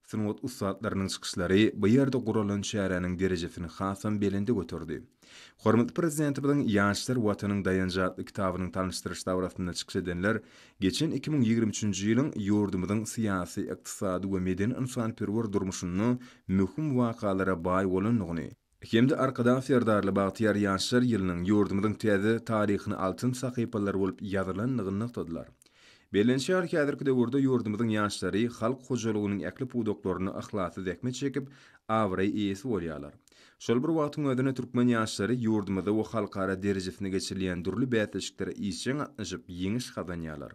Sınıf ustadlarının çıkışları bu yerde guralan şäheräniň derejesini hasam belinde götürdi. Hormatly prezidentimiň Ýaşlar Watanyn dayanjatly kitabynyň tanışdyryş dawrasynda çykyş edenler geçen 2023-nji ýylyň ýurdumyzyň syýasy, ykdysady we medeni insanperwer durmuşyny möhüm wakalara baý bolanlygyny hem de arkadan serdarly Bagtyar Ýaşlar ýylynyň ýurdumyzyň täze taryhyny altyn sahypalar bolup ýazylanlygyny noktadylar. Belenşär häzirki döwürde ýurdumyzyň ýaşlary halk hojalygynyň äkli pudoklaryny ahlasy dekme çekip awray eýesi bolýarlar. Şol bir wagtyň özüne türkmen ýaşlary ýurdumyzda we halkara derejesine geçirilýän durly bätleşiklere işçiň atnyşyp ýeňiş kazanýarlar.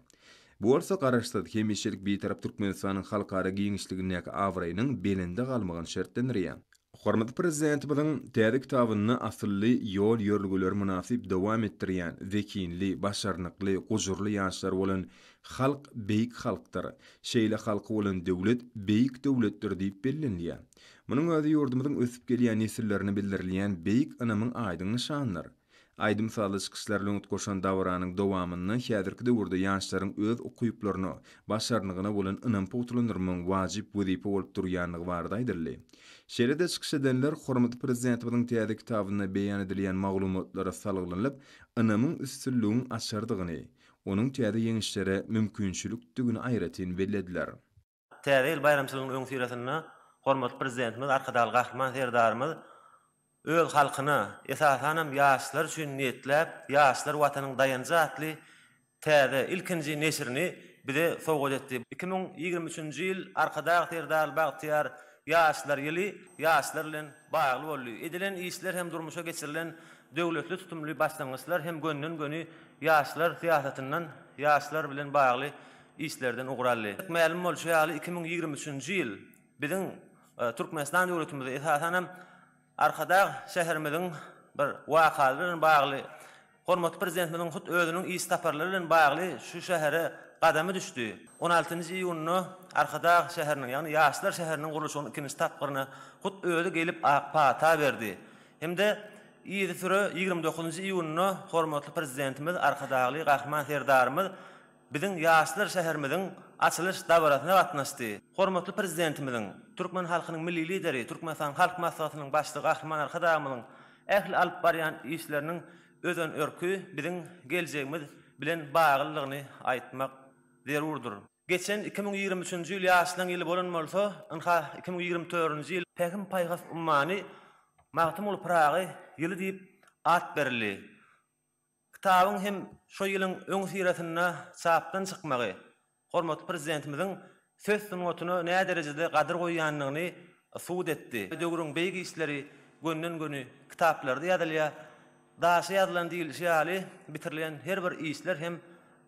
Bu bolsa garaşsyz hemişelik bir tarap Türkmenistanyň halkara giňişligine awraýynyň belinde galmagan şertlendirýär. Hormatly prezidentimiň täze kitabyny asylly ýol ýörgüleri münasip dowam etdirýän, zekinli, başarnykly, gujurly ýaşlar bolan halk beýik halkdyr. Şeýle halky bolan döwlet beýik döwletdir diýip bellenilýär. Munyň özi ýurdumyzyň ösüp gelýän nesillerine bildirilýän beýik anamyň aýdyň nişanydyr. Aýdym saly çykyşlarla öňüt dawranyň dowamyny häzirki döwürde ýaşlaryň öz okuýuplaryny, başarnygyna bolan ynam putulandyrmagyň wajyp wezipe bolup durýanlygy barada aýdyldy. Şeride çykyş edenler hormatly prezidentimiň täze kitabyna beýan edilýän maglumatlara salyglanyp, ynamyň üstünlüğini aşardygyny, onuň täze ýeňişlere mümkinçilikdigini aýratyn bellediler. Täze ýyl bayramçylygynyň öňü siratyna hormatly prezidentimiz arkadaşly gahryman serdarymyz öz halkyny esasanam ýaşlar üçin niýetläp, ýaşlar watanyň dayanjatly täze ilkinji nesrini bize sowgat etdi. 2023-nji ýyl arkadaşly serdarly Bagtyar ýaşlar ýyly ýaşlar bilen bagly boldy. Edilen işler hem durmuşa geçirilen döwletli tutumly başlangyçlar hem gönnen göni ýaşlar syýasatynyň ýaşlar bilen bagly işlerden ugrally. Ma'lum bolýar 2023-nji ýyl biziň Türkmenistan döwletimizde esasanam arkadaş şäherimiziň bir wakaly bilen bagly hormatly prezidentimiň hut özüniň iş taparlary bilen bagly şu şähere gadamy düşdi. 16-njy iýuny arkadaş şäheriniň, ýagny ýaşlar şäheriniň gurulşynyň ikinji tapgyryna hut özü gelip pata berdi. Hemde ýyzy süre 29-njy iýuny hormatly prezidentimiz arkadaşly gahryman serdarymyz biziň ýaşlar şäherimiziň açylış dawrasyna gatnaşdy. Hormatly prezidentimiziň Türkmen halkynyň milli lideri, Türkmenistan halk maslahatynyň başlygy gahryman arkadaşymyň ähli alyp barýan işleriniň özün örkü biziň geljegimiz bilen baglylygyny aýtmak zerurdur. Geçen 2023-nji ýyl ýaşlaryň ýyly bolan bolsa, ynha 2024-nji ýyl Pekim Paýgas ummany Magtymul Pragy ýyly diýip at berildi. Kitabyň hem şo ýylyň öň siratyna çapdan çykmagy, hormatly prezidentimiziň söz sunuwatyna näme derejede gadyr goýanlygyny suwd etdi. Döwrüň beýik işleri gönnen göni kitaplarda ýazylýar. Daşy ýazylan diýilýär ýaly bitirilen her bir işler hem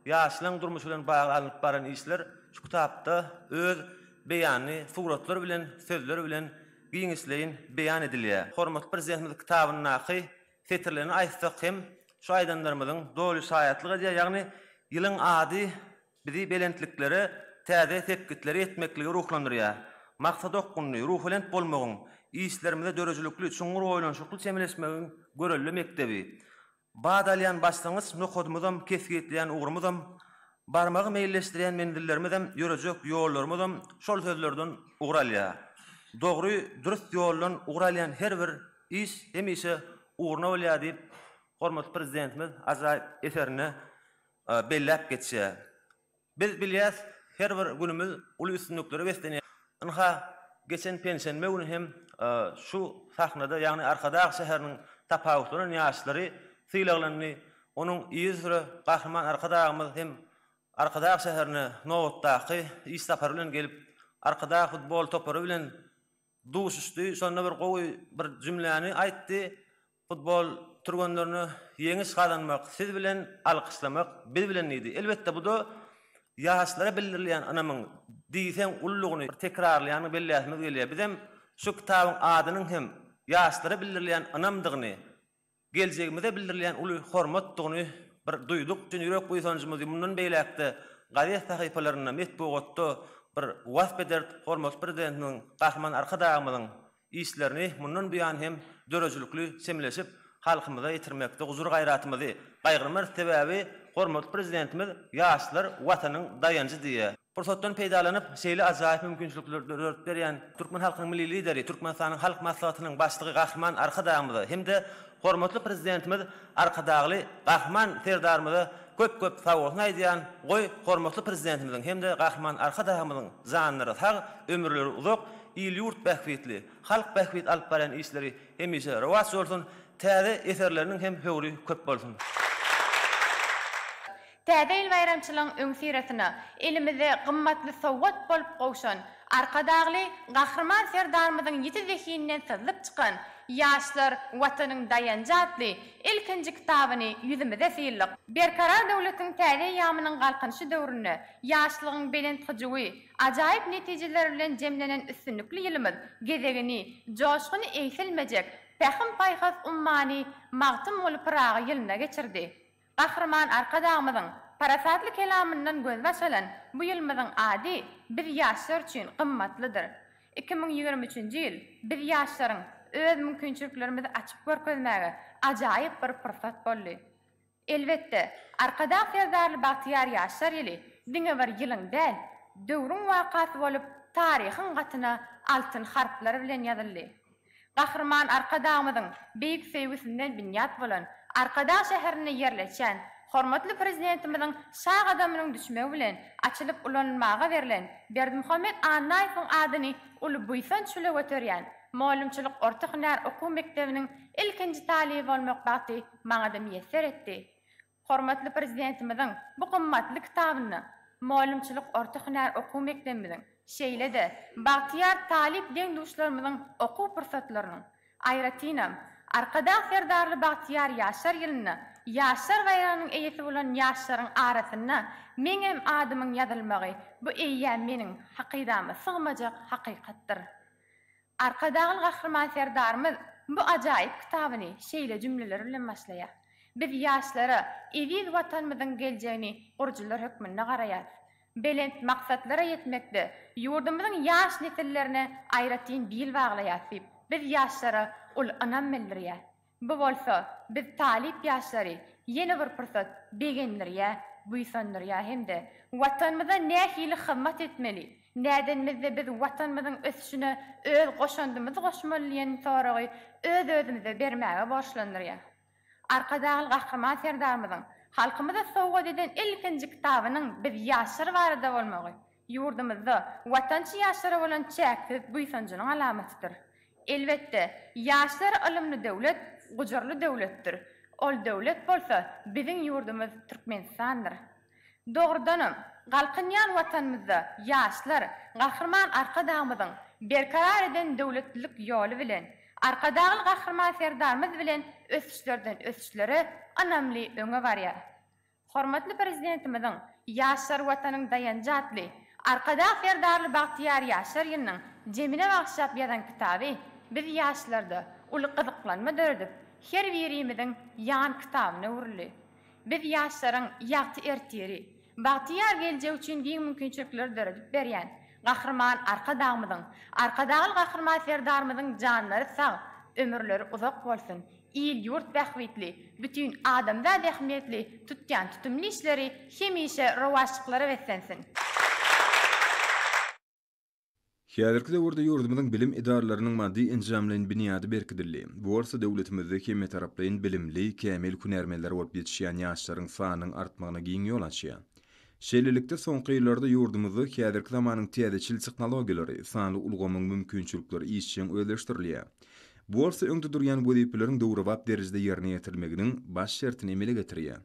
ýaşlaryň durmuşy bilen baglanıp baran işler şu kitapda öz beýany, suratlar bilen, sözler bilen giňişleýin beýan edilýär. Hormatly prezidentimiz kitabynyň nahy setirlerini aýtsak hem şu aýdanlarymyzyň dolu şaýatlygy, ýagny ýylyň ady bizi belentlikleri, täze tepkitleri etmekligi ruhlandyrýar. Maksat okkunly, ruhulent bolmagyň, işlerimize dörejülükli, çuňur oýlanşykly çemleşmegiň görelli mektebi. Badalyan başlangyç nokodumyzam, kesgitleýän ugrumyzam, barmagy meýilleşdirýän mendillerimizam, ýörejek ýollarymyzam şol sözlerden ugralýar. Dogry, dürüst ýollan ugralýan her bir iş hemişe ugruna bolýar diýip hormatly prezidentimiz ajaýyp eserine belläp geçýär. Biz bilýäs, her bir günümiz uly üstünlükleri beslenýär. Ynha geçen pensiýanme günü hem şu sahnada, ýagny arkadaş şäheriniň tapawutlaryň ýaşlary syýlaglanyny, onuň ýyzyry gahryman arkadaşymyz hem arkadaş şäherine nowatdaky iş tapary bilen gelip arkadaş futbol topary bilen duşuşdy. Şonda bir gowy bir jümläni aýtdy. Futbol turganlaryny ýeňiş kazanmak, siz bilen alkyşlamak biz bilen idi. Elbetde bu da ýaşlara bildirilýän anamyň diýsen ullugyny tekrarlaýany belläsimiz gelýär. Bizem şu kitabyň adynyň hem ýaşlara bildirilýän anamdygyny, geljegimize bildirilýän uly hormatdygyny bir duýduk. Ýürek goýsanjymyz mundan beýlekde gazet sahypalaryna, metbuatda bir wasp eder hormat prezidentiniň gahryman arkadaşymyň işlerini mundan beýan hem dörejülükli semleşip halkymyza ýetirmekde guzur gaýratymyzy gaýgyrmar sebäbi hormatly prezidentimiz ýaşlar watanyň dayanjy diýär. Pursatdan peýdalanyp şeýle ajaýyp mümkinçilikler berýän Türkmen halkynyň milli lideri, Türkmenistanyň halk maslahatynyň başlygy Gahman Arkadaýmyzy hemde hormatly prezidentimiz Arkadagly Gahman Serdarymyzy köp sawatny aýdýan goý hormatly prezidentimiziň hemde Gahman Arkadaýmyzyň zanlary sag, ömürleri uzak, il ýurt bähwetli, halk bähwet alyp barýan işleri hemişe rowat bolsun, täze eserleriniň hem höwri köp bolsun. Täze il bayramçylygyň öňsiresine elimizde gymmatly sowgat bolup gowşan Arkadagly Gahman Serdarymyzyň ýeti zehininden syzyp çykan Ýaşlar watanyň dayanjatly ilkinji kitabyny ýüzümize sildik. Berkarar döwletiň täze ýamynyň galkynyşy döwrüne ýaşlygyň belentgijiwi ajaýyp netijeler bilen jemlenen üstünlikli ýylymyz gezegini joşguny eýsilmejek pähim paýhas ummany magtym bolup Praga ýylyna geçirdi. Gahman Arkadagymyzyň parasatly kelamyndan gözbaşalan bu ýylymyzyň ady biz ýaşlar üçin gymmatlydyr. 2023-nji ýyl biz ýaşlaryň öz mümkinçiliklerimizi açyp görkezmäge ajaýyp bir pursat boldy. Elbetde, Arkadag Serdarly Bagtyar ýaşlar ýyly diňe bir ýylyň däl, döwrüň wakasy bolup taryhyň gatyna altyn harplar bilen ýazyldy. Gahman Arkadagymyzyň beýik sevgisinden binýat bolan Arkadag şäherine ýerleşen hormatly prezidentimiziň şah adamynyň düşmegi bilen açylyp ulanmaga berilen Berdimuhammed Anaýewiň adyny uly buýsan çüle göterýän Malumçylyk orta hünär okuw mektebiniň ilkinji talibi bolmak bagty maňa da müýesser etdi. Hormatly prezidentimiziň bu gymmatly kitabyny Malumçylyk orta hünär okuw mektebiniň şeýle-de Bagtyar talip deňduşlarymyzyň okuw pursatlarynyň aýratynam Arkadag Serdarly Bagtyar ýaşlar ýylyna ýaşlar bayranynyň eýesi bolan ýaşlaryň arasyna meňem adymyň ýazylmagy bu eýýän meniň hakydama sygmajak hakykatdyr. Arkadagly Gahman Serdarymyz bu ajaýyp kitabyny şeýle jümleler bilen başlaýar. Biz ýaşlara ewiz watanymyzyň geljegini gurjylar hökmüne garaýar. Belent maksatlara ýetmekde ýurdumyzyň ýaş nesillerine aýratyn bil baglaýar. Biz ýaşlara ul anam bildirýär. Bu bolsa biz talip ýaşlary ýene bir pursat begenlerýär, buýsandyrýar hemde watanymyza nähili hyzmat etmeli. Nädenmizde biz watanymyzyň ösüşine öz goşandymyzy goşmaly diýen soragy öz-özümize bermäge borçlandyrýar. Arkadagly Gahman Serdarymyzyň halkymyza sowgat eden ilkinji kitabynyň biz ýaşlar barada bolmagy, ýurdumyzda watançy ýaşlara bolan çäksiz buýsanjynyň alamatydyr. Elbetde, ýaşlar alymly döwlet, gujurly döwletdir. Ol döwlet bolsa, biziň ýurdumyz Türkmenistandyr. Dogrudanam, galkynýan watanymyzda ýaşlar Gahman Arkadagymyzyň berkarar eden döwletlik ýoly bilen, Arkadagly Gahman Serdarymyz bilen ösüşlerden ösüşlere anamly öňe barýar. Hormatly prezidentimiziň ýaşlar watanyň dayanjatly Arkadag Serdarly Bagtyar ýaşlar ýylynyň jemine bagşap ýazan kitaby biz ýaşlarda uly gyzyklanma döredip her birimiziň ýan kitabyna uruly. Biz ýaşlaryň ýagty erteri Bagtyar geljek üçin giň mümkinçilikler döredip berýän Gahman Arkadagymyzyň Arkadagly Gahman Serdarymyzyň janlary sag, ömürleri uzak bolsun. Il ýurt bähwetli, bütün adamda ähmiýetli tutýan tutumly işleri hemişe rowaçlyklara wetsensin. Häzirki döwürde ýurdumyzyň bilim idaralarynyň maddi enjamlaryň binýady berkidildi. Bu bolsa döwletimizde hemme taraplaryň bilimli, kämil kunärmeler bolup ýetişýän ýaşlaryň sanynyň artmagyna giň ýol açýar. Şeýlelikde soňky ýyllarda ýurdumyzda häzirki zamanyň täzeçil tehnologiýalary, sanly ulgamyň mümkinçilikleri işçiň özleşdirilýär. Bu bolsa öňde durýan wezipeleriň döwrewap derejede ýerine ýetirilmeginiň baş şertini emele getirýär.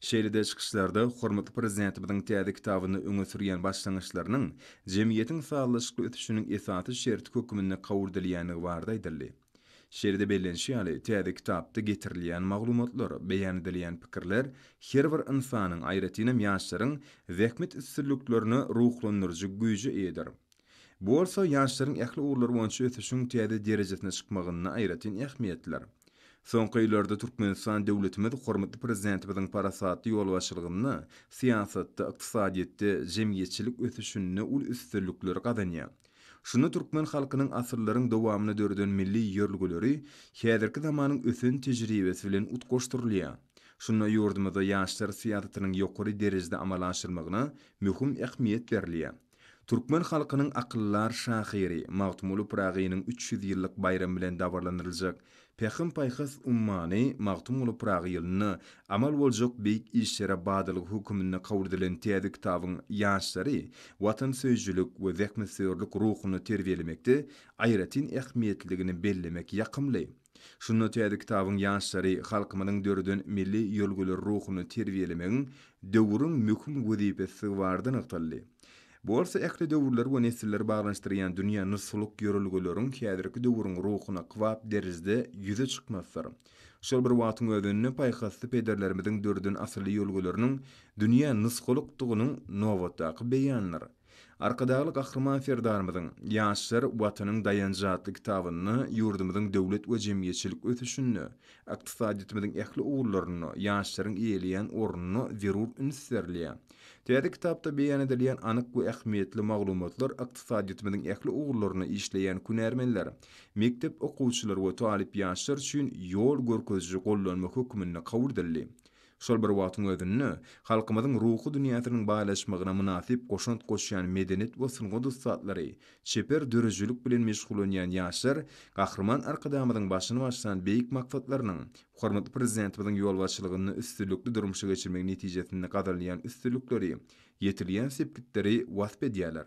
Şeýle-de çykyşlarda hormatly prezidentimiziň täze kitabyny öňe sürýän başlangyçlarynyň jemgyýetiň sağlaşykly ötüşiniň esasy şerti hökmünde kabul edilýäni barda aýdyldy. Şeýle-de bellenşýäli täze kitapda getirilýän maglumatlar, beýan edilýän pikirler her bir insanyň aýratynam ýaşlaryň zähmet üstünliklerini ruhlandyrjy güýje eýdir. Bu bolsa ýaşlaryň ähli uğurlary boýunça ötüşiň täze derejesine çykmagyna aýratyn ähmiýetler. Soňky ýyllarda Türkmenistan döwletimiz hormatly prezidentimiziň parasatly ýol başçylygyny siýasatda, ykdysadiýetde jemgyýetçilik ötüşine ul üstünlikleri gadanýar. Şunu Türkmen halkynyň asyrlaryň dowamyny dörden milli ýörlügleri häzirki zamanyň ösen tejribesi bilen utgoşdurulýar. Şunda yurdumyzda ýaşlar syýasatynyň ýokary derejede amalaşdyrmagyna möhüm ähmiýet berilýär. Türkmen halkynyň akyllar şahyry Magtumul Pragynyň 300 ýyllyk bayram bilen dawarlandyryljak Pehim Paýhas ummany Magtumul Pragy ýylyny amal boljak beýik işlere badylyk hökümine kabul edilen täze kitabyň ýaşlary watan söýjülük we zähmetsörlük ruhuny terbiýelemekde aýratyn ähmiýetligini bellemek ýakymly. Şunda täze kitabyň ýaşlary halkymyň dördün milli ýolguly ruhuny terbiýelemegiň döwrüň möhüm wezipesi bardyny ýakly. Bu olsa ähli döwürler we nesiller baglanşdyrýan dünýä nussuluk ýörelgelerin häzirki döwrüň ruhuna kwap derizde ýüze çykmaslar. Şol bir wagtyň özünde paýhasly pederlerimiziň dördün asly ýolgulerynyň dünýä nussulukdygynyň nowatdaky beýanlary. Arkadaly gahrman serdarymyzyň ýaşlar watanyň dayanjatly kitabyny ýurdumyzyň döwlet we jemgyýetçilik ötüşini, ykdysadyýetimiziň ähli ugurlaryny, ýaşlaryň eýleýän ornuny zerur ünsürliýär. Täze kitapda beýan edilýän anyk we ähmiýetli maglumatlar ykdysadyýetimiziň ähli ugurlaryny işleýän kunärmenler, mektep okuwçylary we talip ýaşlar üçin ýol görkezji gollanma hökümine kabul edildi. Şol bir wagtyň özünde halkymyzyň ruhy dünýäsining baýlaşmagyna münasip goşant goşýan medeniýet we süngo dostlary, çeper dörejülük bilen meşgul bolýan ýaşlar gahrman arkadamyzyň başyny başlan beýik maksatlarynyň hormatly prezidentimiziň ýolbaşçylygyny üstünlükli durmuşa geçirmek netijesinde gazanýan üstünlükleri, ýetilýän sepkitleri wasp edýärler.